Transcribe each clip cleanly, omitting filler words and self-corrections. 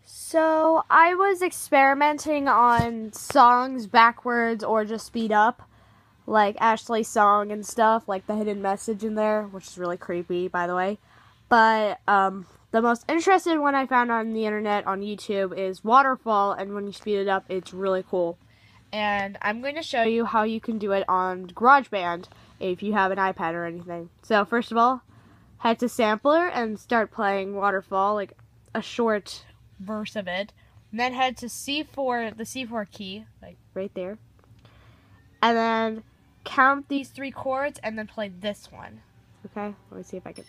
So I was experimenting on songs backwards or just speed up, like Ashley's song and stuff, like the hidden message in there, which is really creepy, by the way. But the most interesting one I found on the internet on YouTube is Waterfall, and when you speed it up, it's really cool. And I'm going to show you how you can do it on GarageBand if you have an iPad or anything. So first of all, head to Sampler and start playing Waterfall, like a short verse of it. And then head to C4, the C4 key, like right there. And then count these 3 chords and then play this one. Okay, let me see if I can.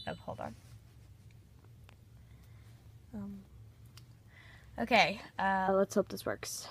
Oh, hold on. Okay, let's hope this works.